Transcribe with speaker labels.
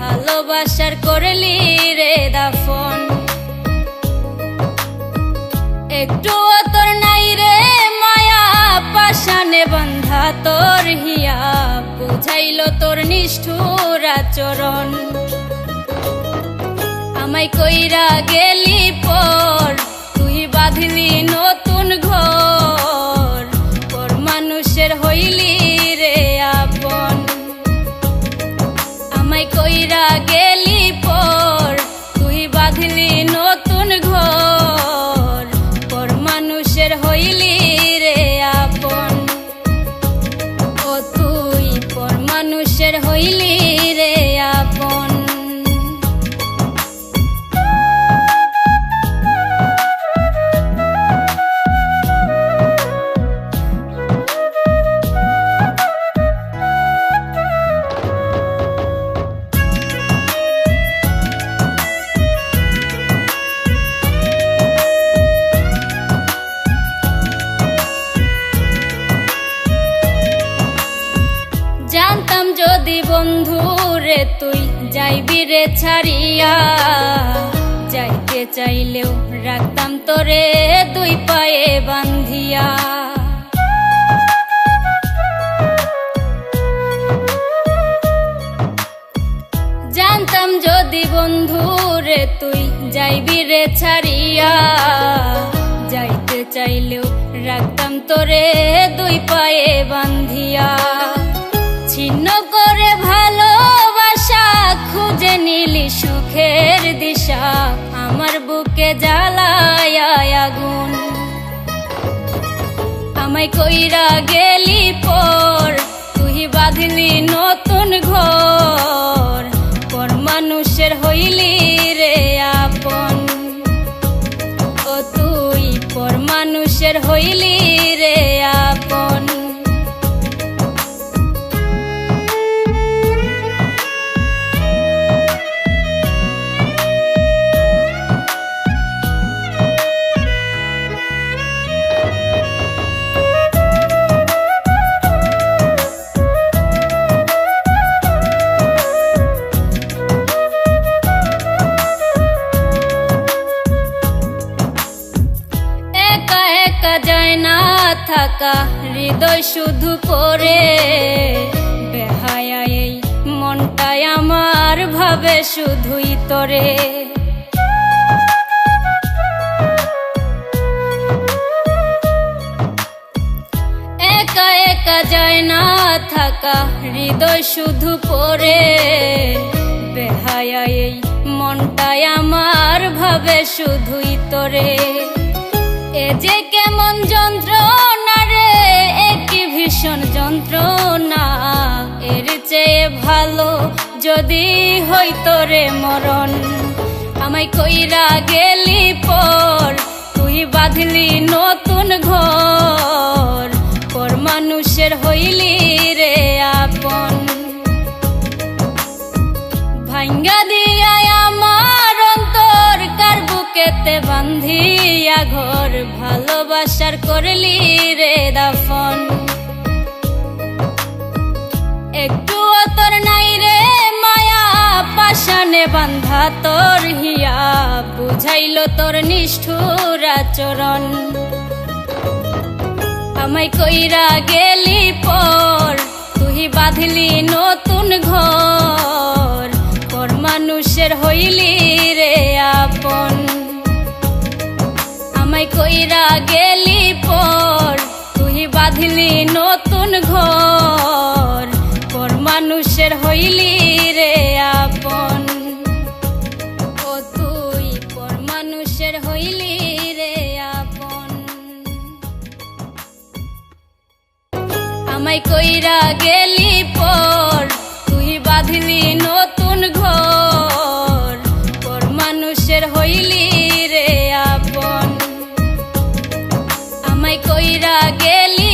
Speaker 1: ভালোবাসার করলি রে দাফন। একটুও তোর নাই রে মায়া, পাশানে বান্ধা তোর হিয়া, বুঝাইল তোর নিষ্ঠুর আচরণ। আমায় কইরা গেলি পর, তুই বাঁধলি নতুন ঘর, পর মানুষের হইলি রে আপন। আমায় কইরা গেলি পর, তুই বাঁধলি নতুন ঘর, পর মানুষের হইলি রে আপন। ও তুই পর মানুষের হইলি রে আপন। জানতাম যদি বন্ধু রে তুই যাইবি রে ছাড়িয়া, যাইতে চাইলেও রাখতাম তোরে দুই পায়ে বান্ধিয়া। জানতাম যদি বন্ধু রে তুই যাইবি রে ছাড়িয়া, যাইতে চাইলেও রাখতাম তোরে দুই পায়ে বান্ধিয়া। ছিন্ন করে ভালোবাসা খুঁজে নিলি সুখের দিশা, আমার বুকে জ্বালায় আগুন। আমায় কইরা গেলি পর, তুই বাঁধলি নতুন ঘর, পর মানুষের হইলি রে আপন। ও তুই পর মানুষের হইলি রে আপন। যায় না থাকা হৃদয় শুধু পড়ে, বেহায়া এই মনটাই আমার ভাবে শুধুই তোরে। একা একা যায় না থাকা হৃদয় শুধু পড়ে, বেহায়া এই মনটাই আমার ভাবে শুধুই তোরে। এ যে কেমন যন্ত্রণা রে, একই ভীষণ যন্ত্রণা, এর চেয়ে ভালো যদি হইতো রে মরণ। আমায় কইরা গেলি পর, তুই বাঁধলি নতুন ঘর, পর মানুষের হইলি রে আপন। ভাঙ্গা দিয়া আমার অন্তর কার বুকেতে বান্ধিয়া ঘর, ভালোবাসার করলি রে দাফন। একটুও তোর নাই রে মায়া, পাশানে বান্ধা তোর হিয়া, বুঝাইল তোর নিষ্ঠুর আচরণ। আমায় কইরা গেলি পর, তুই বাঁধলি নতুন ঘর, পর মানুষের হইলি রে আপন। আমায় কইরা গেলি পর, তুই বাঁধলি নতুন ঘর, পর মানুষের হইলি রে আপন। ও তুই পর মানুষের হইলি রে আপন। আমায় কইরা গেলি পর, তুই বাঁধলি নতুন ঘর, পর মানুষের হইলি রে আপন। আমায় কইরা গেলি